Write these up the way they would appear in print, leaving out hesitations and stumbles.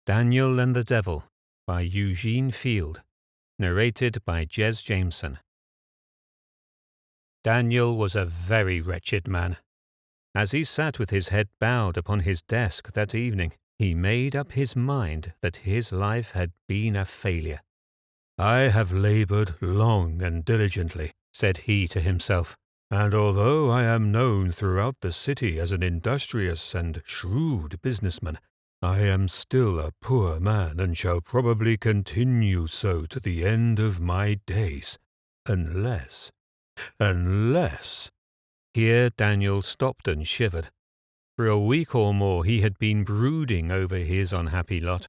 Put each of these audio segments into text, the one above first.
Daniel and the Devil by Eugene Field, narrated by Jez Jameson. Daniel was a very wretched man. As he sat with his head bowed upon his desk that evening, he made up his mind that his life had been a failure. "I have labored long and diligently," said he to himself, "and although I am known throughout the city as an industrious and shrewd businessman, I am still a poor man and shall probably continue so to the end of my days, unless... Here Daniel stopped and shivered. For a week or more he had been brooding over his unhappy lot.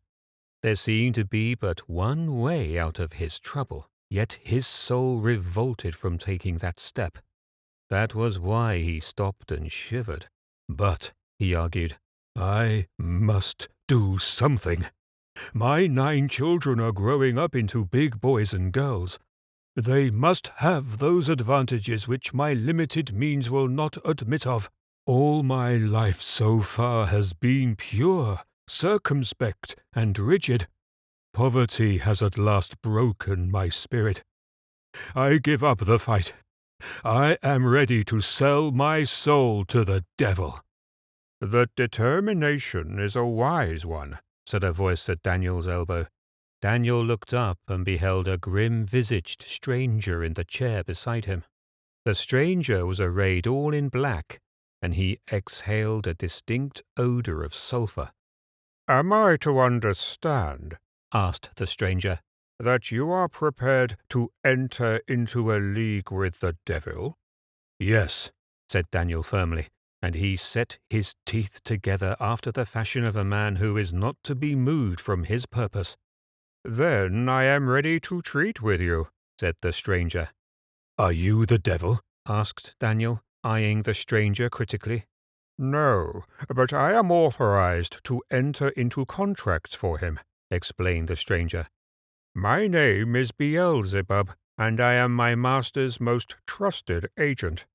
There seemed to be but one way out of his trouble, yet his soul revolted from taking that step. That was why he stopped and shivered. "But," he argued, "I must do something. My 9 children are growing up into big boys and girls. They must have those advantages which my limited means will not admit of. All my life so far has been pure, circumspect, and rigid. Poverty has at last broken my spirit. I give up the fight. I am ready to sell my soul to the devil." "The determination is a wise one," said a voice at Daniel's elbow. Daniel looked up and beheld a grim-visaged stranger in the chair beside him. The stranger was arrayed all in black, and he exhaled a distinct odour of sulphur. "Am I to understand," asked the stranger, "that you are prepared to enter into a league with the devil?" "Yes," said Daniel firmly, and he set his teeth together after the fashion of a man who is not to be moved from his purpose. "Then I am ready to treat with you," said the stranger. "Are you the devil?" asked Daniel, eyeing the stranger critically. "No, but I am authorized to enter into contracts for him," explained the stranger. "My name is Beelzebub, and I am my master's most trusted agent."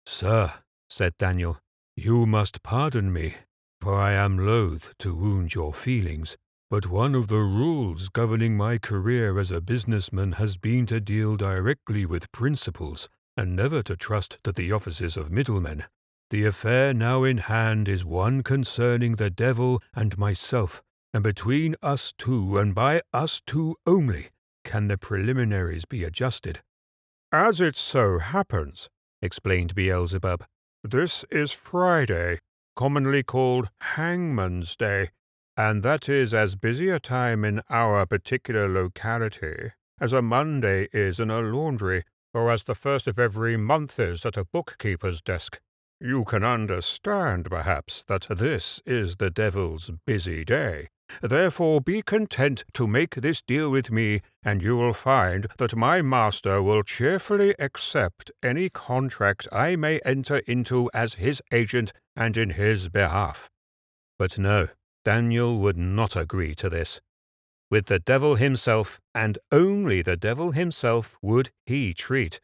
"Sir," said Daniel, "you must pardon me, for I am loath to wound your feelings, but one of the rules governing my career as a businessman has been to deal directly with principals, and never to trust to the offices of middlemen. The affair now in hand is one concerning the devil and myself, and between us two, and by us two only, can the preliminaries be adjusted." "As it so happens," explained Beelzebub, "this is Friday, commonly called Hangman's Day, and that is as busy a time in our particular locality as a Monday is in a laundry, or as the first of every month is at a bookkeeper's desk. You can understand, perhaps, that this is the devil's busy day. Therefore be content to make this deal with me, and you will find that my master will cheerfully accept any contract I may enter into as his agent and in his behalf." But no, Daniel would not agree to this. With the devil himself, and only the devil himself, would he treat.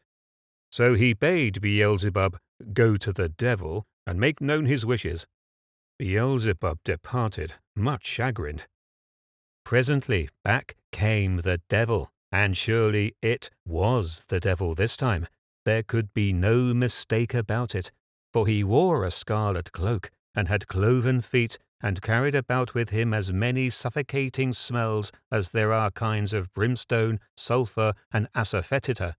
So he bade Beelzebub go to the devil and make known his wishes. Beelzebub departed, much chagrined. Presently back came the devil, and surely it was the devil this time. There could be no mistake about it, for he wore a scarlet cloak, and had cloven feet, and carried about with him as many suffocating smells as there are kinds of brimstone, sulphur, and asafoetida.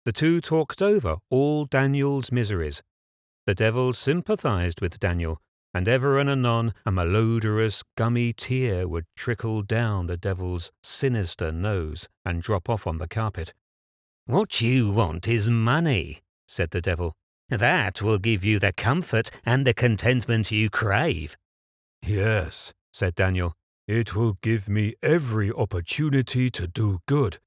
The two talked over all Daniel's miseries. The devil sympathized with Daniel, and ever and anon a malodorous, gummy tear would trickle down the devil's sinister nose and drop off on the carpet. "What you want is money," said the devil. "That will give you the comfort and the contentment you crave." "Yes," said Daniel, "it will give me every opportunity to do good."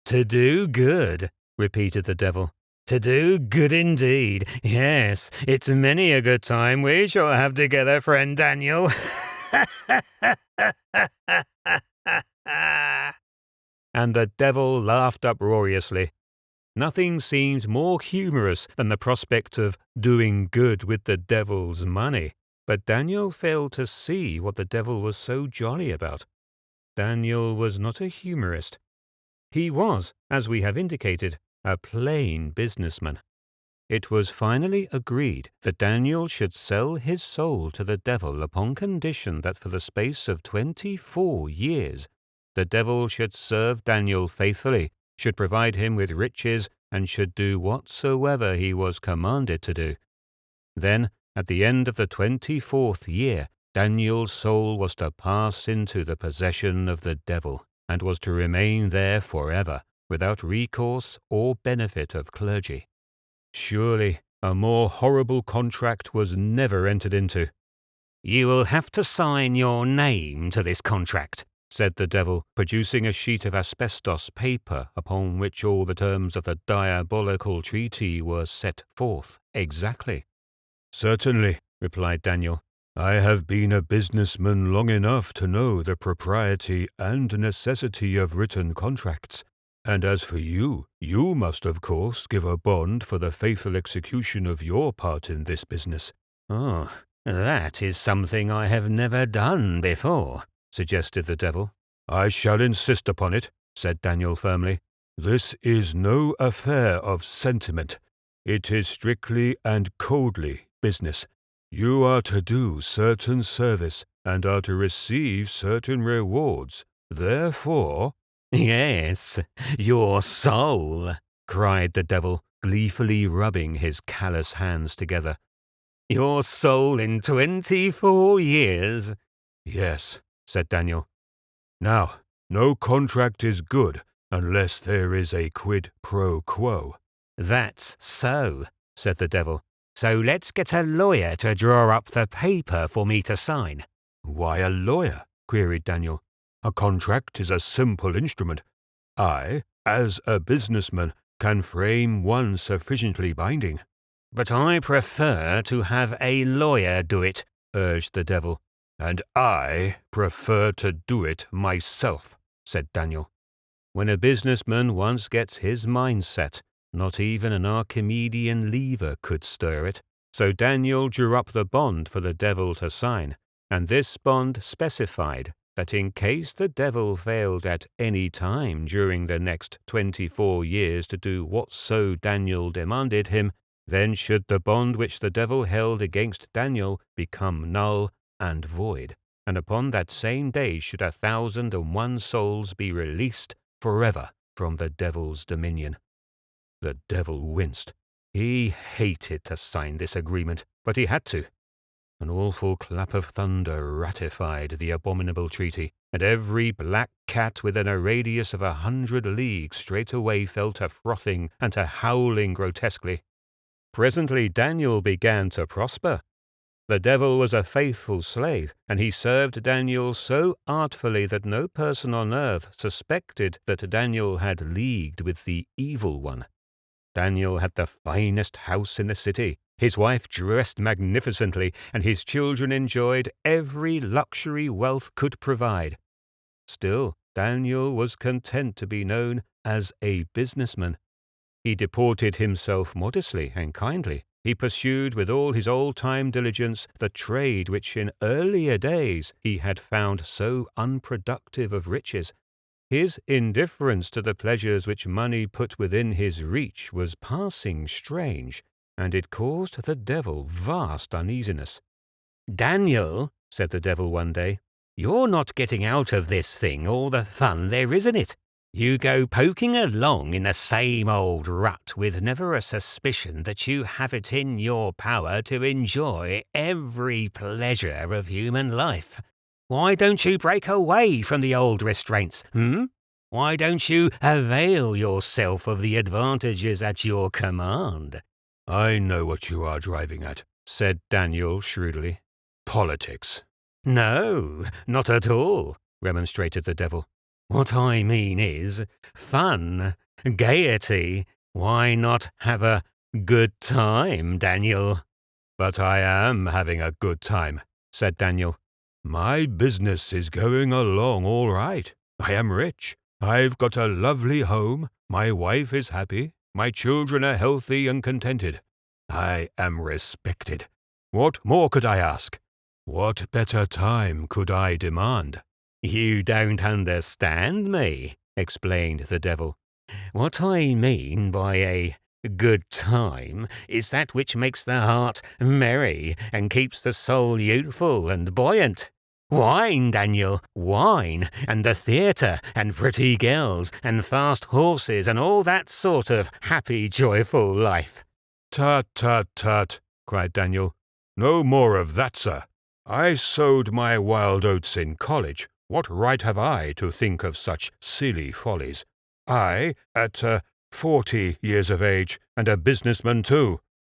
"To do good," repeated the devil. "To do good indeed. Yes, it's many a good time we shall have together, friend Daniel." And the devil laughed uproariously. Nothing seemed more humorous than the prospect of doing good with the devil's money. But Daniel failed to see what the devil was so jolly about. Daniel was not a humorist. He was, as we have indicated, a plain businessman. It was finally agreed that Daniel should sell his soul to the devil upon condition that for the space of 24 years the devil should serve Daniel faithfully, should provide him with riches, and should do whatsoever he was commanded to do. Then, at the end of the 24th year, Daniel's soul was to pass into the possession of the devil, and was to remain there forever, without recourse or benefit of clergy. Surely a more horrible contract was never entered into. "You will have to sign your name to this contract," said the devil, producing a sheet of asbestos paper upon which all the terms of the diabolical treaty were set forth exactly. "Certainly," replied Daniel. "I have been a businessman long enough to know the propriety and necessity of written contracts. And as for you, you must of course give a bond for the faithful execution of your part in this business." "Oh, that is something I have never done before," suggested the devil. "I shall insist upon it," said Daniel firmly. "This is no affair of sentiment. It is strictly and coldly business. You are to do certain service, and are to receive certain rewards. Therefore—" "Yes, your soul," cried the devil, gleefully rubbing his callous hands together. "Your soul in 24 years?" "Yes," said Daniel. "Now, no contract is good unless there is a quid pro quo." "That's so," said the devil. "So let's get a lawyer to draw up the paper for me to sign." "Why a lawyer?" queried Daniel. "A contract is a simple instrument. I, as a businessman, can frame one sufficiently binding." "But I prefer to have a lawyer do it," urged the devil. "And I prefer to do it myself," said Daniel. When a businessman once gets his mind set, not even an Archimedean lever could stir it. So Daniel drew up the bond for the devil to sign, and this bond specified that in case the devil failed at any time during the next 24 years to do whatso Daniel demanded him, then should the bond which the devil held against Daniel become null and void, and upon that same day should 1,001 souls be released forever from the devil's dominion. The devil winced. He hated to sign this agreement, but he had to. An awful clap of thunder ratified the abominable treaty, and every black cat within a radius of 100 leagues straightway fell to frothing and to howling grotesquely. Presently Daniel began to prosper. The devil was a faithful slave, and he served Daniel so artfully that no person on earth suspected that Daniel had leagued with the evil one. Daniel had the finest house in the city, his wife dressed magnificently, and his children enjoyed every luxury wealth could provide. Still, Daniel was content to be known as a businessman. He deported himself modestly and kindly. He pursued with all his old-time diligence the trade which in earlier days he had found so unproductive of riches. His indifference to the pleasures which money put within his reach was passing strange, and it caused the devil vast uneasiness. "Daniel," said the devil one day, "you're not getting out of this thing all the fun there is in it. You go poking along in the same old rut with never a suspicion that you have it in your power to enjoy every pleasure of human life. Why don't you break away from the old restraints, Why don't you avail yourself of the advantages at your command?" "I know what you are driving at," said Daniel shrewdly. "Politics." "No, not at all," remonstrated the devil. "What I mean is fun, gaiety. Why not have a good time, Daniel?" "But I am having a good time," said Daniel. "My business is going along all right. I am rich. I've got a lovely home. My wife is happy. My children are healthy and contented. I am respected. What more could I ask? What better time could I demand?" "You don't understand me," explained the devil. "What I mean by a good time is that which makes the heart merry and keeps the soul youthful and buoyant. Wine, Daniel, wine, and the theatre, and pretty girls, and fast horses, and all that sort of happy, joyful life." "Tut, tut, tut," cried Daniel. "No more of that, sir. I sowed my wild oats in college. What right have I to think of such silly follies? I, at 40 years of age, and a businessman too.